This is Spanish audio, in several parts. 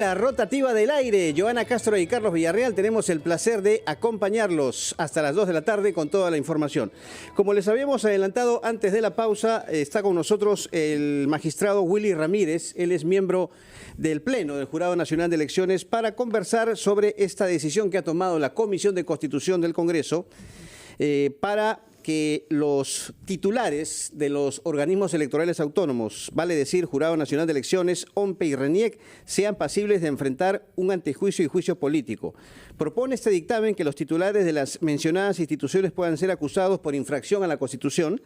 La rotativa del aire, Joana Castro y Carlos Villarreal, tenemos el placer de acompañarlos hasta las 2 de la tarde con toda la información. Como les habíamos adelantado antes de la pausa, está con nosotros el magistrado Willy Ramírez. Él es miembro del Pleno del Jurado Nacional de Elecciones para conversar sobre esta decisión que ha tomado la Comisión de Constitución del Congreso para que los titulares de los organismos electorales autónomos, vale decir Jurado Nacional de Elecciones, OMPE y RENIEC, sean pasibles de enfrentar un antejuicio y juicio político. Propone este dictamen que los titulares de las mencionadas instituciones puedan ser acusados por infracción a la Constitución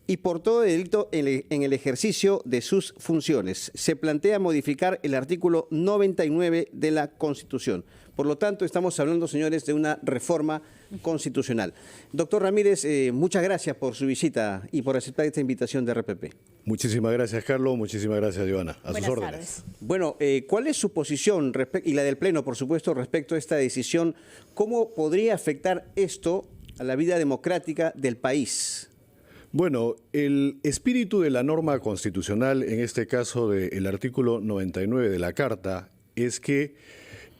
y por todo delito en el ejercicio de sus funciones. Se plantea modificar el artículo 99 de la Constitución. Por lo tanto, estamos hablando, señores, de una reforma constitucional. Doctor Ramírez, muchas gracias por su visita y por aceptar esta invitación de RPP. Muchísimas gracias, Carlos. Muchísimas gracias, Joana. A sus órdenes. Tardes. Bueno, ¿cuál es su posición, y la del Pleno, por supuesto, respecto a esta decisión? ¿Cómo podría afectar esto a la vida democrática del país? Bueno, el espíritu de la norma constitucional, en este caso del artículo 99 de la Carta, es que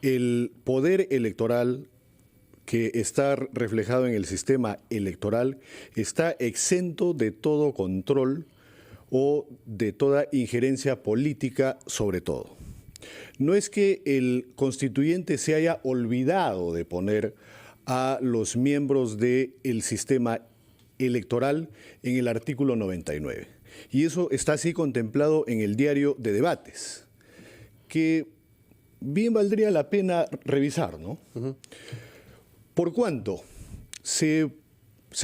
el poder electoral que está reflejado en el sistema electoral está exento de todo control o de toda injerencia política sobre todo. No es que el constituyente se haya olvidado de poner a los miembros del sistema electoral en el artículo 99. Y eso está así contemplado en el diario de debates, que bien valdría la pena revisar, ¿no? Por cuanto se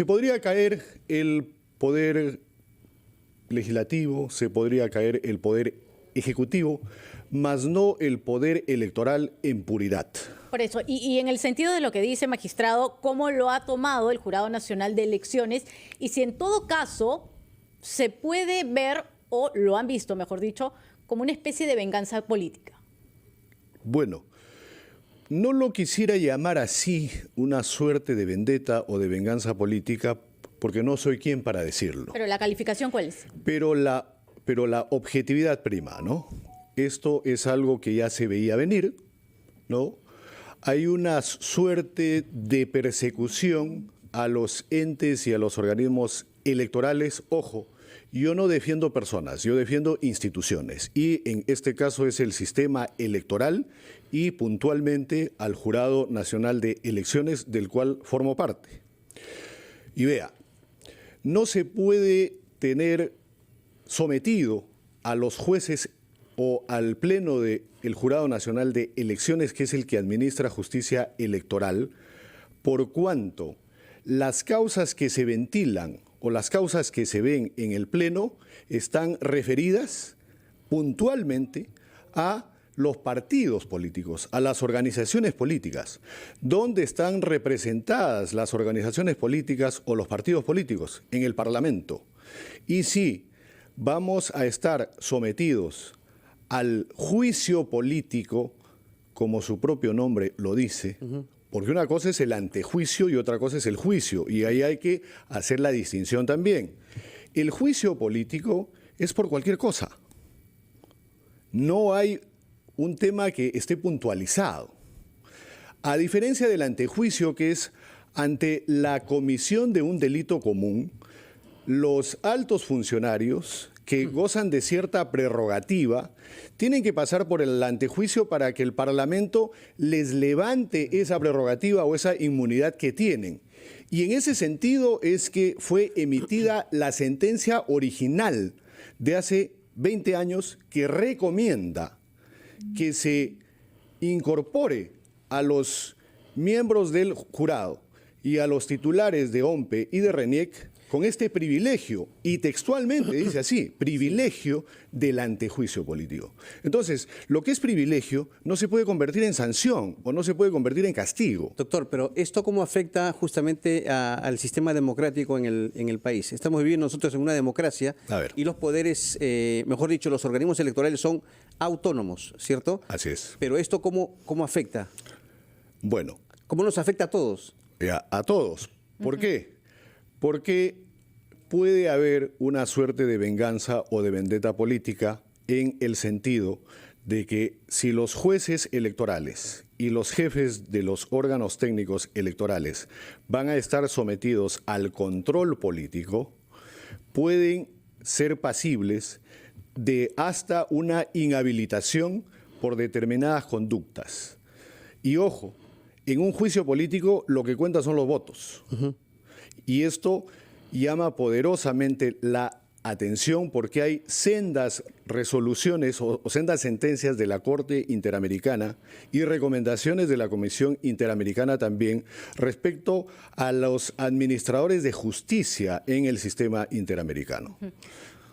podría caer el poder legislativo, se podría caer el poder ejecutivo, mas no el poder electoral en puridad. Por eso, y en el sentido de lo que dice, magistrado, ¿cómo lo ha tomado el Jurado Nacional de Elecciones? Y si en todo caso se puede ver, o lo han visto, mejor dicho, como una especie de venganza política. Bueno, no lo quisiera llamar así una suerte de vendetta o de venganza política, porque no soy quien para decirlo. Pero la calificación, ¿cuál es? Pero la objetividad prima, ¿no? Esto es algo que ya se veía venir, ¿no? Hay una suerte de persecución a los entes y a los organismos electorales. Ojo, yo no defiendo personas, yo defiendo instituciones. Y en este caso es el sistema electoral y puntualmente al Jurado Nacional de Elecciones, del cual formo parte. Y vea, no se puede tener sometido a los jueces o al Pleno del Jurado Nacional de Elecciones, que es el que administra justicia electoral, por cuanto las causas que se ventilan o las causas que se ven en el Pleno están referidas puntualmente a los partidos políticos, a las organizaciones políticas. ¿Dónde están representadas las organizaciones políticas o los partidos políticos? En el Parlamento. Y si vamos a estar sometidos al juicio político, como su propio nombre lo dice, porque una cosa es el antejuicio y otra cosa es el juicio, y ahí hay que hacer la distinción también. El juicio político es por cualquier cosa. No hay un tema que esté puntualizado. A diferencia del antejuicio, que es ante la comisión de un delito común, los altos funcionarios que gozan de cierta prerrogativa tienen que pasar por el antejuicio para que el Parlamento les levante esa prerrogativa o esa inmunidad que tienen. Y en ese sentido es que fue emitida la sentencia original de hace 20 años que recomienda que se incorpore a los miembros del jurado y a los titulares de OMPE y de RENIEC con este privilegio, y textualmente dice así, privilegio del antejuicio político. Entonces, lo que es privilegio no se puede convertir en sanción o no se puede convertir en castigo. Doctor, pero ¿esto cómo afecta justamente al sistema democrático en el país? Estamos viviendo nosotros en una democracia y los poderes, mejor dicho, los organismos electorales son autónomos, ¿cierto? Así es. Pero ¿esto cómo afecta? Bueno. ¿Cómo nos afecta a todos? A todos. ¿Por qué? Porque puede haber una suerte de venganza o de vendetta política en el sentido de que si los jueces electorales y los jefes de los órganos técnicos electorales van a estar sometidos al control político, pueden ser pasibles de hasta una inhabilitación por determinadas conductas. Y ojo, en un juicio político lo que cuenta son los votos. Y esto llama poderosamente la atención porque hay sendas resoluciones o sendas sentencias de la Corte Interamericana y recomendaciones de la Comisión Interamericana también respecto a los administradores de justicia en el sistema interamericano.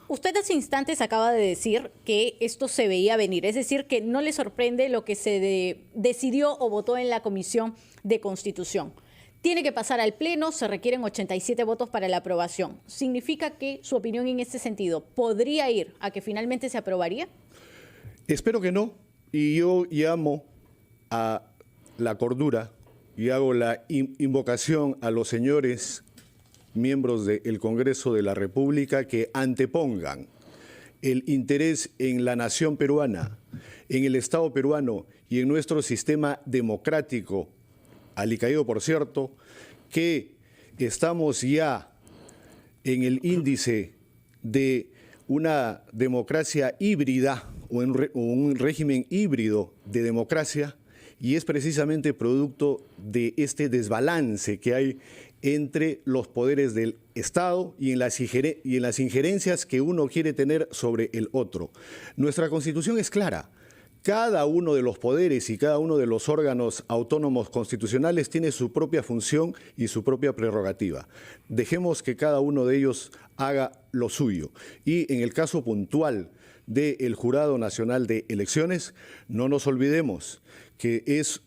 Usted hace instantes acaba de decir que esto se veía venir, es decir, que no le sorprende lo que se decidió o votó en la Comisión de Constitución. Tiene que pasar al Pleno, se requieren 87 votos para la aprobación. ¿Significa que su opinión en este sentido podría ir a que finalmente se aprobaría? Espero que no, y yo llamo a la cordura y hago la invocación a los señores miembros del Congreso de la República que antepongan el interés en la nación peruana, en el Estado peruano y en nuestro sistema democrático, alicaído por cierto, que estamos ya en el índice de una democracia híbrida o un régimen híbrido de democracia, y es precisamente producto de este desbalance que hay entre los poderes del Estado y en las injerencias que uno quiere tener sobre el otro. Nuestra Constitución es clara. Cada uno de los poderes y cada uno de los órganos autónomos constitucionales tiene su propia función y su propia prerrogativa. Dejemos que cada uno de ellos haga lo suyo. Y en el caso puntual del Jurado Nacional de Elecciones, no nos olvidemos que es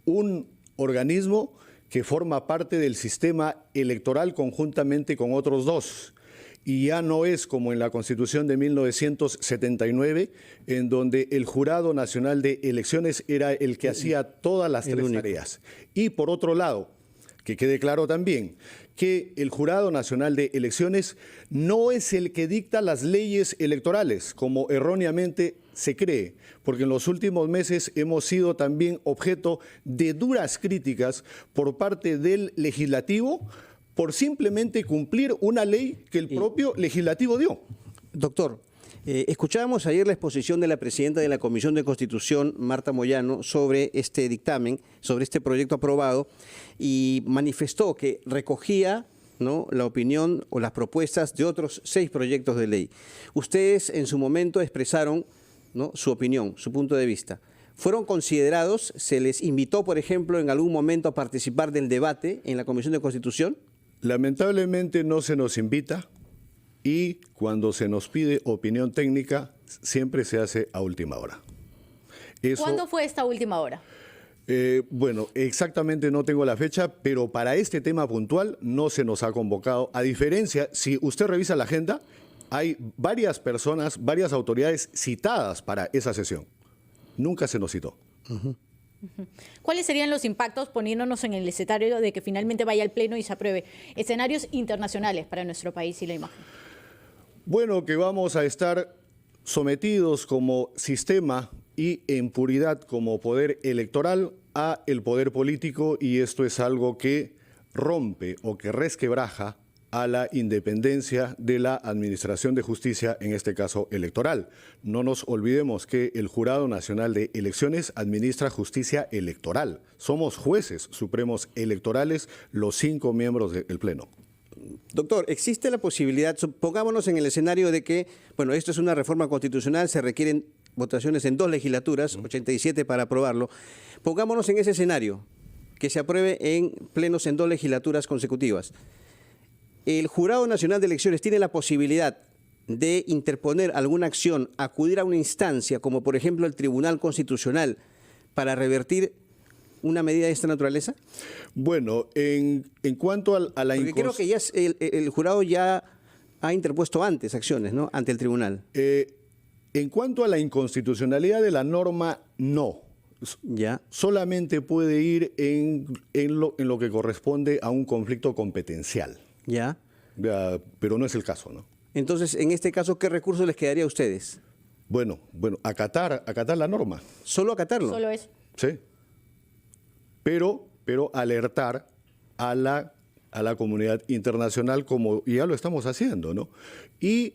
un organismo que forma parte del sistema electoral conjuntamente con otros dos. Y ya no es como en la Constitución de 1979, en donde el Jurado Nacional de Elecciones era el que hacía todas las tres tareas. Y por otro lado, que quede claro también, que el Jurado Nacional de Elecciones no es el que dicta las leyes electorales, como erróneamente se cree, porque en los últimos meses hemos sido también objeto de duras críticas por parte del legislativo por simplemente cumplir una ley que el propio legislativo dio. Doctor, escuchábamos ayer la exposición de la presidenta de la Comisión de Constitución, Marta Moyano, sobre este dictamen, sobre este proyecto aprobado, y manifestó que recogía, ¿no?, la opinión o las propuestas de otros 6 proyectos de ley. Ustedes en su momento expresaron, ¿no?, su opinión, su punto de vista. ¿Fueron considerados? ¿Se les invitó, por ejemplo, en algún momento a participar del debate en la Comisión de Constitución? Lamentablemente no se nos invita y cuando se nos pide opinión técnica siempre se hace a última hora. ¿Cuándo fue esta última hora? Bueno, exactamente no tengo la fecha, pero para este tema puntual no se nos ha convocado. A diferencia, si usted revisa la agenda, hay varias personas, varias autoridades citadas para esa sesión. Nunca se nos citó. ¿Cuáles serían los impactos, poniéndonos en el escenario de que finalmente vaya al Pleno y se apruebe? Escenarios internacionales para nuestro país y la imagen. Bueno, que vamos a estar sometidos como sistema y en puridad como poder electoral a el poder político, y esto es algo que rompe o que resquebraja a la independencia de la Administración de Justicia, en este caso electoral. No nos olvidemos que el Jurado Nacional de Elecciones administra justicia electoral. Somos jueces supremos electorales los 5 miembros del Pleno. Doctor, ¿existe la posibilidad, pongámonos en el escenario de que, bueno, esto es una reforma constitucional, se requieren votaciones en 2 legislaturas, 87 para aprobarlo, pongámonos en ese escenario, que se apruebe en plenos en 2 legislaturas consecutivas? ¿El Jurado Nacional de Elecciones tiene la posibilidad de interponer alguna acción, acudir a una instancia, como por ejemplo el Tribunal Constitucional, para revertir una medida de esta naturaleza? Bueno, en cuanto a la Porque creo que ya el jurado ya ha interpuesto antes acciones, ¿no?, ante el tribunal. En cuanto a la inconstitucionalidad de la norma, no. Ya. Solamente puede ir en lo que corresponde a un conflicto competencial. Ya. Pero no es el caso, ¿no? Entonces, en este caso, ¿qué recurso les quedaría a ustedes? Bueno, acatar la norma, Solo acatarlo. Solo eso. ¿sí? Pero alertar a la comunidad internacional como ya lo estamos haciendo, ¿no? Y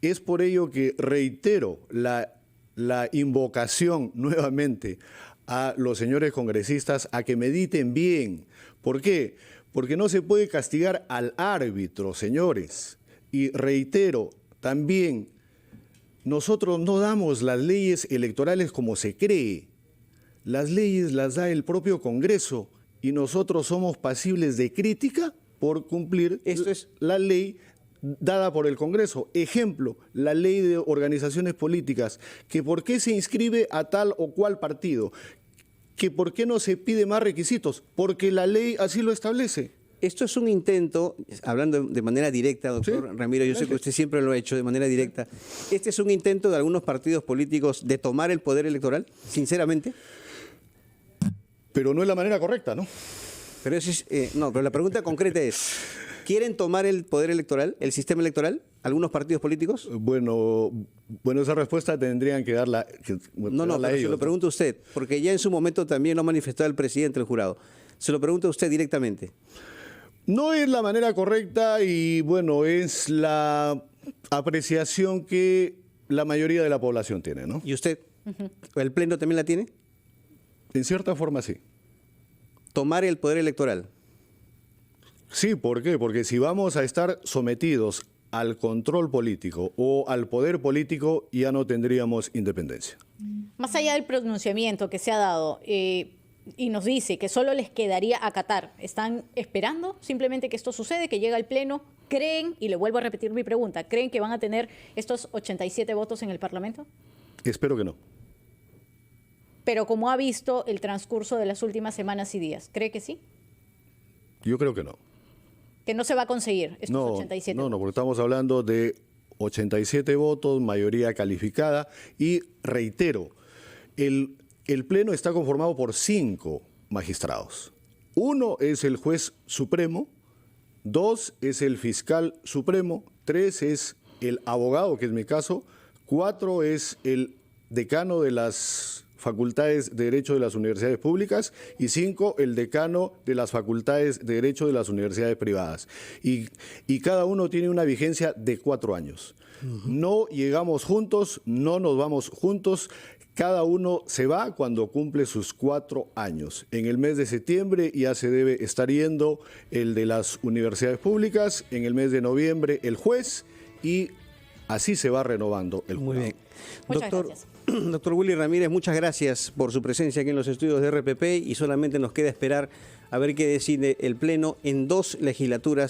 es por ello que reitero la invocación nuevamente a los señores congresistas a que mediten bien. ¿Por qué? Porque no se puede castigar al árbitro, señores. Y reitero, también nosotros no damos las leyes electorales como se cree. Las leyes las da el propio Congreso y nosotros somos pasibles de crítica por cumplir la ley dada por el Congreso. Ejemplo, la ley de organizaciones políticas, que por qué se inscribe a tal o cual partido, que por qué no se pide más requisitos, porque la ley así lo establece. Esto es un intento, hablando de manera directa, doctor Sí, Ramiro, yo sé que usted siempre lo ha hecho de manera directa. ¿Este es un intento de algunos partidos políticos de tomar el poder electoral, sinceramente? Pero no es la manera correcta, ¿no? Pero pero la pregunta concreta es, ¿quieren tomar el poder electoral, el sistema electoral, algunos partidos políticos? Bueno, esa respuesta tendrían que darla, No, darla pero se ellos, lo pregunto a usted, porque ya en su momento también lo ha manifestado el presidente del jurado. Se lo pregunto a usted directamente. No es la manera correcta y bueno, es la apreciación que la mayoría de la población tiene, ¿no? ¿Y usted? ¿El Pleno también la tiene? En cierta forma sí. Tomar el poder electoral. Sí, ¿por qué? Porque si vamos a estar sometidos al control político o al poder político, ya no tendríamos independencia. Más allá del pronunciamiento que se ha dado, y nos dice que solo les quedaría acatar, ¿están esperando simplemente que esto sucede, que llega al Pleno? ¿Creen, y le vuelvo a repetir mi pregunta, creen que van a tener estos 87 votos en el Parlamento? Espero que no. Pero como ha visto el transcurso de las últimas semanas y días, ¿cree que sí? Yo creo que no. Que no se va a conseguir estos No, 87 no, votos. porque estamos hablando de 87 votos, mayoría calificada, y reitero, el Pleno está conformado por 5 magistrados. 1 es el juez supremo, 2 es el fiscal supremo, 3 es el abogado, que es mi caso, 4 es el decano de las facultades de Derecho de las universidades públicas y 5 el decano de las facultades de Derecho de las universidades privadas. Y cada uno tiene una vigencia de 4 años. No llegamos juntos, no nos vamos juntos. Cada uno se va cuando cumple sus 4 años. En el mes de septiembre ya se debe estar yendo el de las universidades públicas, en el mes de noviembre el juez y así se va renovando el jurado. Muy bien. Muchas gracias. Doctor Willy Ramírez, muchas gracias por su presencia aquí en los estudios de RPP y solamente nos queda esperar a ver qué decide el Pleno en 2 legislaturas